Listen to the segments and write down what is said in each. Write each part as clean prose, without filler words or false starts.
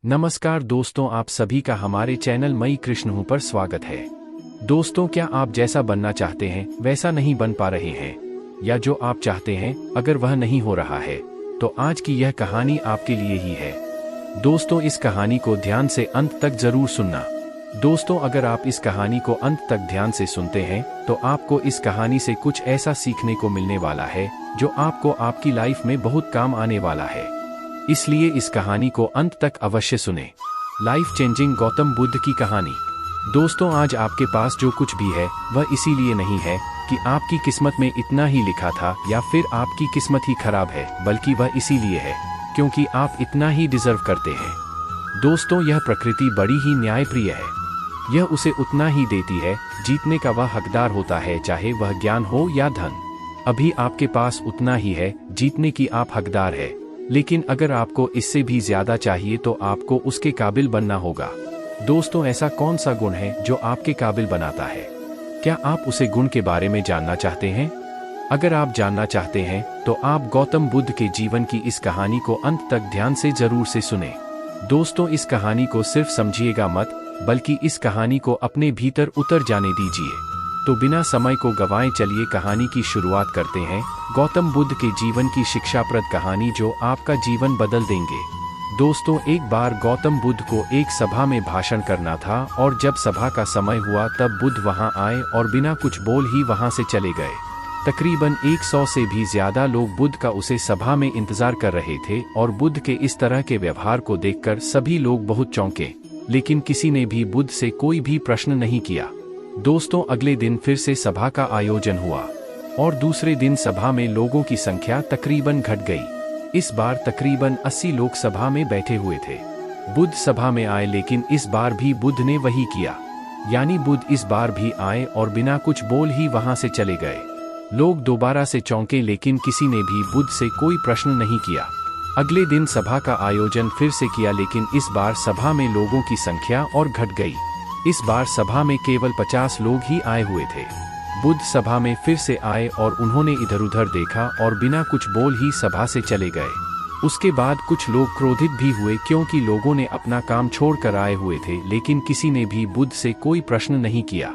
नमस्कार दोस्तों, आप सभी का हमारे चैनल मई कृष्ण हूँ पर स्वागत है। दोस्तों, क्या आप जैसा बनना चाहते हैं वैसा नहीं बन पा रहे हैं, या जो आप चाहते हैं अगर वह नहीं हो रहा है, तो आज की यह कहानी आपके लिए ही है। दोस्तों, इस कहानी को ध्यान से अंत तक जरूर सुनना। दोस्तों, अगर आप इस कहानी को अंत तक ध्यान से सुनते हैं तो आपको इस कहानी से कुछ ऐसा सीखने को मिलने वाला है जो आपको आपकी लाइफ में बहुत काम आने वाला है। इसलिए इस कहानी को अंत तक अवश्य सुने। लाइफ चेंजिंग गौतम बुद्ध की कहानी। दोस्तों, आज आपके पास जो कुछ भी है वह इसीलिए नहीं है कि आपकी किस्मत में इतना ही लिखा था या फिर आपकी किस्मत ही खराब है, बल्कि वह इसीलिए है क्योंकि आप इतना ही डिजर्व करते हैं। दोस्तों, यह प्रकृति बड़ी ही न्यायप्रिय है। यह उसे उतना ही देती है, जीतने का वह हकदार होता है, चाहे वह ज्ञान हो या धन। अभी आपके पास उतना ही है जीतने की आप हकदार है, लेकिन अगर आपको इससे भी ज्यादा चाहिए तो आपको उसके काबिल बनना होगा। दोस्तों, ऐसा कौन सा गुण है जो आपके काबिल बनाता है? क्या आप उसे गुण के बारे में जानना चाहते हैं? अगर आप जानना चाहते हैं तो आप गौतम बुद्ध के जीवन की इस कहानी को अंत तक ध्यान से जरूर से सुने। दोस्तों, इस कहानी को सिर्फ समझिएगा मत, बल्कि इस कहानी को अपने भीतर उतर जाने दीजिए। तो बिना समय को गंवाए चलिए कहानी की शुरुआत करते हैं। गौतम बुद्ध के जीवन की शिक्षाप्रद कहानी जो आपका जीवन बदल देंगे। दोस्तों, एक बार गौतम बुद्ध को एक सभा में भाषण करना था और जब सभा का समय हुआ तब बुद्ध वहां आए और बिना कुछ बोल ही वहां से चले गए। तकरीबन 100 से भी ज्यादा लोग बुद्ध का उसे सभा में इंतजार कर रहे थे और बुद्ध के इस तरह के व्यवहार को देखकर सभी लोग बहुत चौंके, लेकिन किसी ने भी बुद्ध से कोई भी प्रश्न नहीं किया। दोस्तों, अगले दिन फिर से सभा का आयोजन हुआ और दूसरे दिन सभा में लोगों की संख्या तकरीबन घट गई। इस बार तकरीबन 80 लोग सभा में बैठे हुए थे। बुद्ध सभा में आए, लेकिन इस बार भी बुद्ध ने वही किया, यानी बुद्ध इस बार भी आए और बिना कुछ बोल ही वहां से चले गए। लोग दोबारा से चौंके, लेकिन किसी ने भी बुद्ध से कोई प्रश्न नहीं किया। अगले दिन सभा का आयोजन फिर से किया, लेकिन इस बार सभा में लोगों की संख्या और घट गई। इस बार सभा में केवल 50 लोग ही आए हुए थे। बुद्ध सभा में फिर से आए और उन्होंने इधर उधर देखा और बिना कुछ बोल ही सभा से चले गए। उसके बाद कुछ लोग क्रोधित भी हुए क्योंकि लोगों ने अपना काम छोड़कर आए हुए थे, लेकिन किसी ने भी बुद्ध से कोई प्रश्न नहीं किया।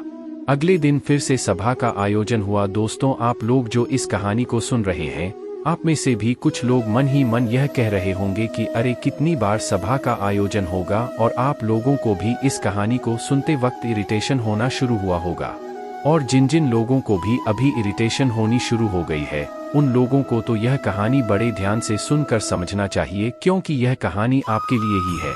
अगले दिन फिर से सभा का आयोजन हुआ। दोस्तों, आप लोग जो इस कहानी को सुन रहे हैं, आप में से भी कुछ लोग मन ही मन यह कह रहे होंगे कि अरे कितनी बार सभा का आयोजन होगा, और आप लोगों को भी इस कहानी को सुनते वक्त इरिटेशन होना शुरू हुआ होगा। और जिन जिन लोगों को भी अभी इरिटेशन होनी शुरू हो गई है, उन लोगों को तो यह कहानी बड़े ध्यान से सुनकर समझना चाहिए, क्योंकि यह कहानी आपके लिए ही है।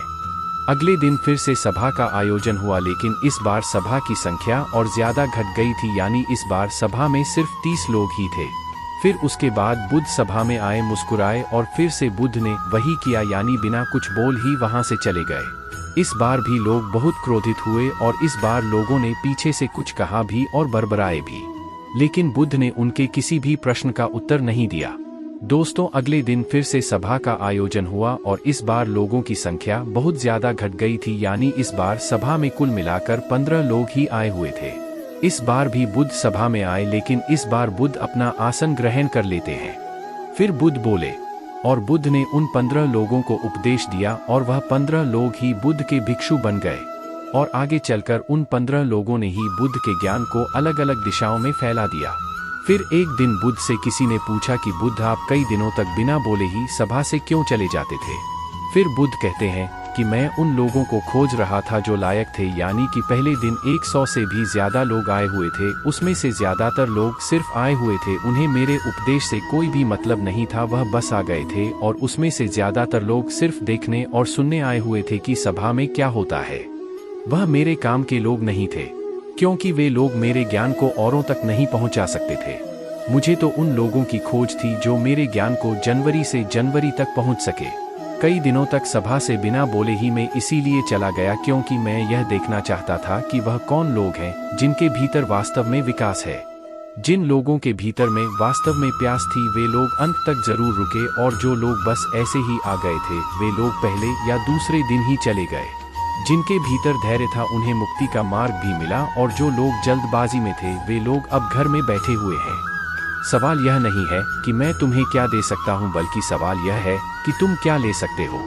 अगले दिन फिर से सभा का आयोजन हुआ, लेकिन इस बार सभा की संख्या और ज्यादा घट गई थी, यानी इस बार सभा में सिर्फ 30 लोग ही थे। फिर उसके बाद बुद्ध सभा में आए, मुस्कुराए और फिर से बुद्ध ने वही किया, यानी बिना कुछ बोल ही वहां से चले गए। इस बार भी लोग बहुत क्रोधित हुए और इस बार लोगों ने पीछे से कुछ कहा भी और बड़बड़ाए भी, लेकिन बुद्ध ने उनके किसी भी प्रश्न का उत्तर नहीं दिया। दोस्तों, अगले दिन फिर से सभा का आयोजन हुआ और इस बार लोगों की संख्या बहुत ज्यादा घट गई थी, यानी इस बार सभा में कुल मिलाकर 15 लोग ही आए हुए थे। इस बार भी बुद्ध सभा में आए, लेकिन इस बार बुद्ध अपना आसन ग्रहण कर लेते हैं। फिर बुद्ध बोले और बुद्ध ने उन 15 लोगों को उपदेश दिया और वह 15 लोग ही बुद्ध के भिक्षु बन गए। और आगे चलकर उन 15 लोगों ने ही बुद्ध के ज्ञान को अलग अलग दिशाओं में फैला दिया। फिर एक दिन बुद्ध से किसी ने पूछा कि बुद्ध, आप कई दिनों तक बिना बोले ही सभा से क्यों चले जाते थे? फिर बुद्ध कहते हैं कि मैं उन लोगों को खोज रहा था जो लायक थे, यानी कि पहले दिन 100 से भी ज्यादा लोग आए हुए थे, उसमें से ज्यादातर लोग सिर्फ आए हुए थे, उन्हें मेरे उपदेश से कोई भी मतलब नहीं था, वह बस आ गए थे। और उसमें से ज्यादातर लोग सिर्फ देखने और सुनने आए हुए थे कि सभा में क्या होता है। वह मेरे काम के लोग नहीं थे, क्योंकि वे लोग मेरे ज्ञान को औरों तक नहीं पहुंचा सकते थे। मुझे तो उन लोगों की खोज थी जो मेरे ज्ञान को जनवरी से जनवरी तक पहुंच सके। कई दिनों तक सभा से बिना बोले ही मैं इसीलिए चला गया क्योंकि मैं यह देखना चाहता था कि वह कौन लोग हैं जिनके भीतर वास्तव में विकास है। जिन लोगों के भीतर में वास्तव में प्यास थी, वे लोग अंत तक जरूर रुके, और जो लोग बस ऐसे ही आ गए थे, वे लोग पहले या दूसरे दिन ही चले गए। जिनके भीतर धैर्य था, उन्हें मुक्ति का मार्ग भी मिला, और जो लोग जल्दबाजी में थे, वे लोग अब घर में बैठे हुए हैं। सवाल यह नहीं है कि मैं तुम्हें क्या दे सकता हूं, बल्कि सवाल यह है कि तुम क्या ले सकते हो।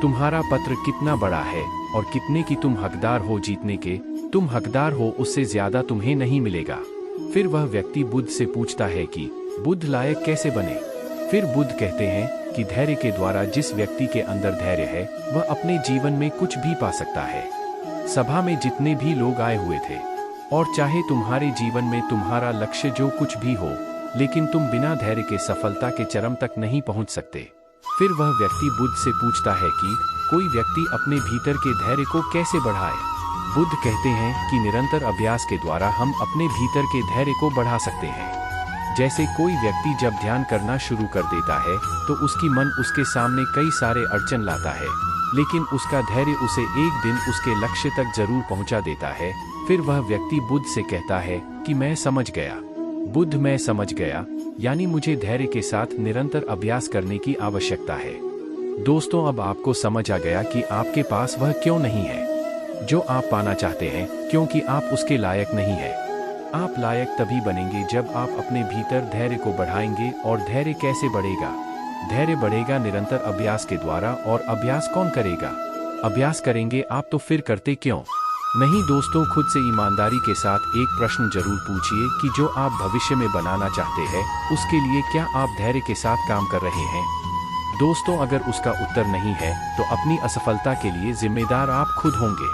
तुम्हारा पत्र कितना बड़ा है और कितने की तुम हकदार हो जीतने के, तुम हकदार हो उससे ज्यादा तुम्हें नहीं मिलेगा। फिर वह व्यक्ति बुद्ध से पूछता है कि बुद्ध लायक कैसे बने। फिर बुद्ध कहते हैं कि धैर्य के द्वारा जिस व्यक्ति के अंदर धैर्य है वह अपने जीवन में कुछ भी पा सकता है। सभा में जितने भी लोग आए हुए थे, और चाहे तुम्हारे जीवन में तुम्हारा लक्ष्य जो कुछ भी हो, लेकिन तुम बिना धैर्य के सफलता के चरम तक नहीं पहुंच सकते। फिर वह व्यक्ति बुद्ध से पूछता है कि कोई व्यक्ति अपने भीतर के धैर्य को कैसे बढ़ाए। बुद्ध कहते हैं कि निरंतर अभ्यास के द्वारा हम अपने भीतर के धैर्य को बढ़ा सकते हैं। जैसे कोई व्यक्ति जब ध्यान करना शुरू कर देता है तो उसकी मन उसके सामने कई सारे अड़चन लाता है, लेकिन उसका धैर्य उसे एक दिन उसके लक्ष्य तक जरूर पहुंचा देता है। फिर वह व्यक्ति बुद्ध से कहता है कि मैं समझ गया। बुद्ध, मैं समझ गया, यानी मुझे धैर्य के साथ निरंतर अभ्यास करने की आवश्यकता है। दोस्तों, अब आपको समझ आ गया कि आपके पास वह क्यों नहीं है जो आप पाना चाहते हैं, क्योंकि आप उसके लायक नहीं हैं। आप लायक तभी बनेंगे जब आप अपने भीतर धैर्य को बढ़ाएंगे। और धैर्य कैसे बढ़ेगा? धैर्य बढ़ेगा निरंतर अभ्यास के द्वारा। और अभ्यास कौन करेगा? अभ्यास करेंगे आप, तो फिर करते क्यों नहीं? दोस्तों, खुद से ईमानदारी के साथ एक प्रश्न जरूर पूछिए कि जो आप भविष्य में बनाना चाहते हैं उसके लिए क्या आप धैर्य के साथ काम कर रहे हैं। दोस्तों, अगर उसका उत्तर नहीं है तो अपनी असफलता के लिए जिम्मेदार आप खुद होंगे।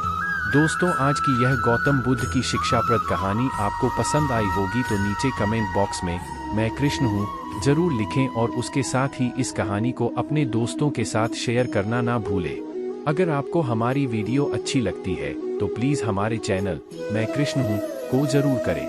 दोस्तों, आज की यह गौतम बुद्ध की शिक्षाप्रद कहानी आपको पसंद आई होगी तो नीचे कमेंट बॉक्स में मैं कृष्ण हूँ जरूर लिखें, और उसके साथ ही इस कहानी को अपने दोस्तों के साथ शेयर करना ना भूलें। अगर आपको हमारी वीडियो अच्छी लगती है तो प्लीज़ हमारे चैनल मैं कृष्ण हूँ को जरूर करें।